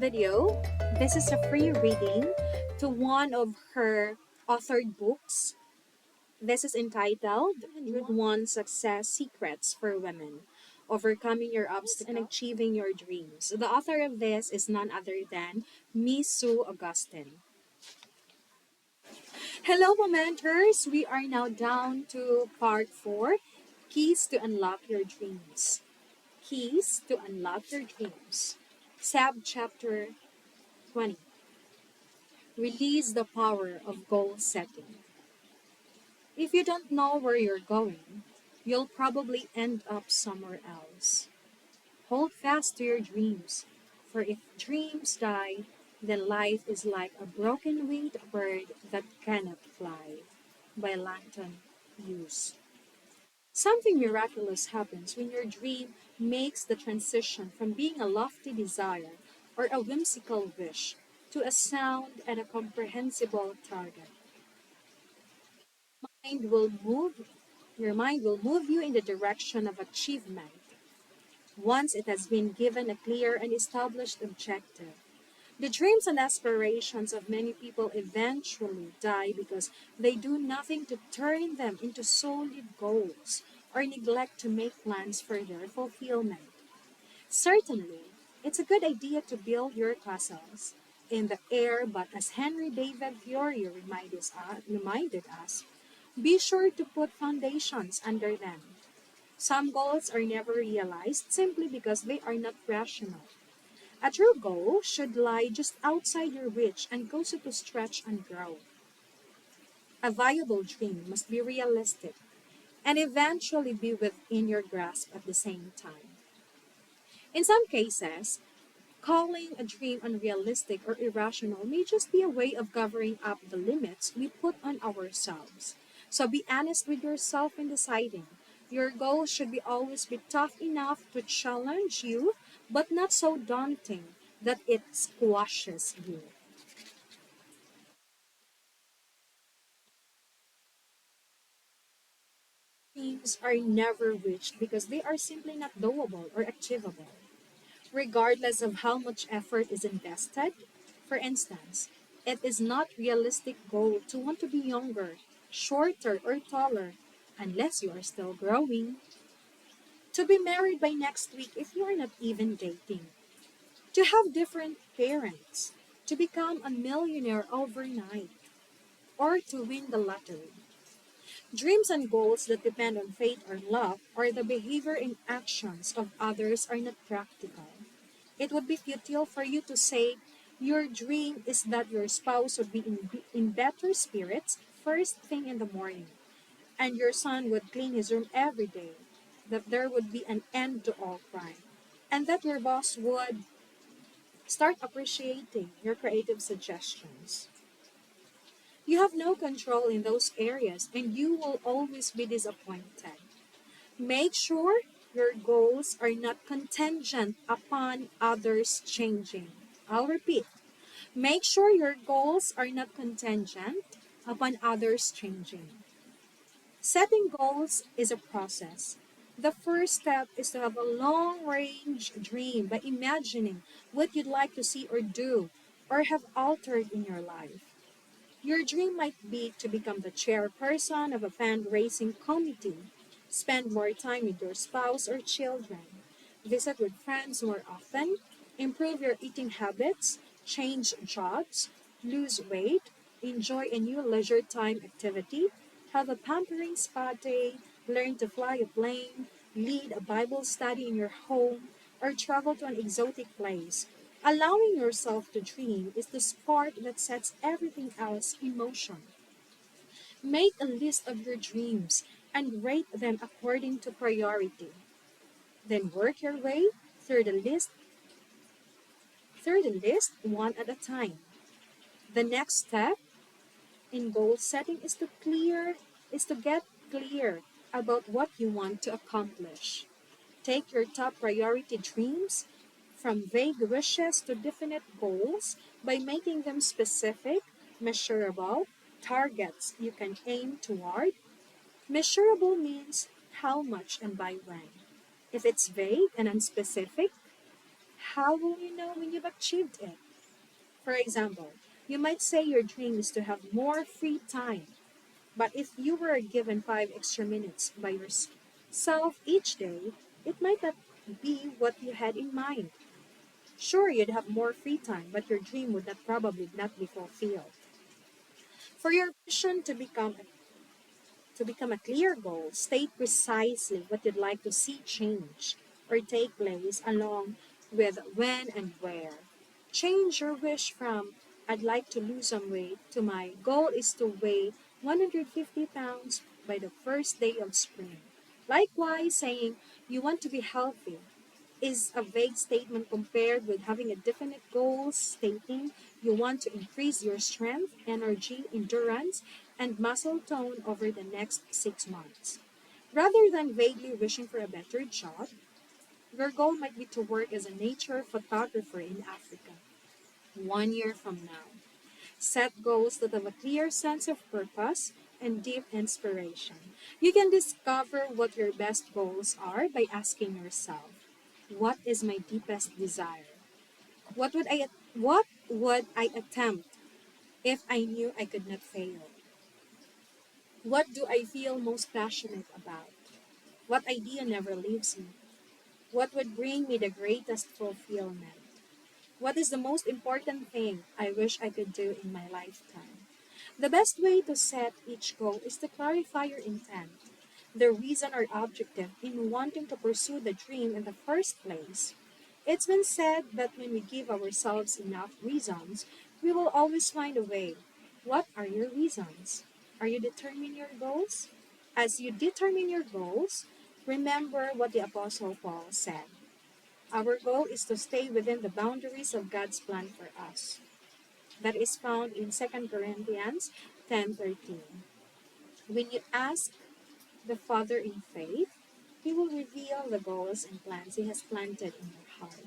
video. This is a free reading to one of her authored books. This is entitled 101 Success Secrets for Women, Overcoming Your Obstacles and Achieving Your Dreams. The author of this is none other than Miss Sue Augustine. Hello, Momenters! We are now down to part 4, Keys to Unlock Your Dreams. Keys to Unlock Your Dreams. Chapter 20. Release the power of goal setting. If you don't know where you're going, you'll probably end up somewhere else. Hold fast to your dreams, for if dreams die, then life is like a broken winged bird that cannot fly. By Langton Hughes. Something miraculous happens when your dream makes the transition from being a lofty desire or a whimsical wish to a sound and a comprehensible target. Mind will move, your mind will move you in the direction of achievement once it has been given a clear and established objective. The dreams and aspirations of many people eventually die because they do nothing to turn them into solid goals or neglect to make plans for their fulfillment. Certainly, it's a good idea to build your castles in the air, but as Henry David Thoreau reminded us, be sure to put foundations under them. Some goals are never realized simply because they are not rational. A true goal should lie just outside your reach and cause you to stretch and grow. A viable dream must be realistic and eventually be within your grasp at the same time. In some cases, calling a dream unrealistic or irrational may just be a way of covering up the limits we put on ourselves. So be honest with yourself in deciding. Your goal should be always be tough enough to challenge you, but not so daunting that it squashes you. Dreams are never reached because they are simply not doable or achievable, regardless of how much effort is invested. For instance, it is not realistic goal to want to be younger, shorter, or taller unless you are still growing. To be married by next week if you are not even dating. To have different parents. To become a millionaire overnight. Or to win the lottery. Dreams and goals that depend on fate or luck or the behavior and actions of others are not practical. It would be futile for you to say your dream is that your spouse would be in better spirits first thing in the morning, and your son would clean his room every day, that there would be an end to all crime, and that your boss would start appreciating your creative suggestions. You have no control in those areas, and you will always be disappointed. Make sure your goals are not contingent upon others changing. I'll repeat. Make sure your goals are not contingent upon others changing. Setting goals is a process. The first step is to have a long range dream by imagining what you'd like to see or do or have altered in your life. Your dream might be to become the chairperson of a fundraising committee, spend more time with your spouse or children, visit with friends more often, improve your eating habits, change jobs, lose weight, enjoy a new leisure time activity, have a pampering spa day, learn to fly a plane, lead a Bible study in your home, or travel to an exotic place. Allowing yourself to dream is the spark that sets everything else in motion. Make a list of your dreams and rate them according to priority. Then work your way through the list one at a time. The next step in goal setting is to get clear about what you want to accomplish. Take your top priority dreams from vague wishes to definite goals by making them specific, measurable targets you can aim toward. Measurable means how much and by when. If it's vague and unspecific, How will you know when you've achieved it? For example, you might say your dream is to have more free time, but if you were given 5 extra minutes by yourself each day, it might not be what you had in mind. Sure, you'd have more free time, but your dream would not probably not be fulfilled. For your vision to become a clear goal, state precisely what you'd like to see change or take place along with when and where. Change your wish from I'd like to lose some weight to my goal is to weigh 150 pounds by the first day of spring. Likewise, saying you want to be healthy is a vague statement compared with having a definite goal stating you want to increase your strength, energy, endurance, and muscle tone over the next 6 months. Rather than vaguely wishing for a better job, your goal might be to work as a nature photographer in Africa 1 year from now. Set goals that have a clear sense of purpose and deep inspiration. You can discover what your best goals are by asking yourself, what is my deepest desire? What would I attempt if I knew I could not fail? What do I feel most passionate about? What idea never leaves me? What would bring me the greatest fulfillment? What is the most important thing I wish I could do in my lifetime? The best way to set each goal is to clarify your intent, the reason or objective in wanting to pursue the dream in the first place. It's been said that when we give ourselves enough reasons, we will always find a way. What are your reasons? Are you determining your goals? As you determine your goals, remember what the Apostle Paul said. Our goal is to stay within the boundaries of God's plan for us. That is found in 2 Corinthians 10:13. When you ask the Father in faith, He will reveal the goals and plans He has planted in your heart.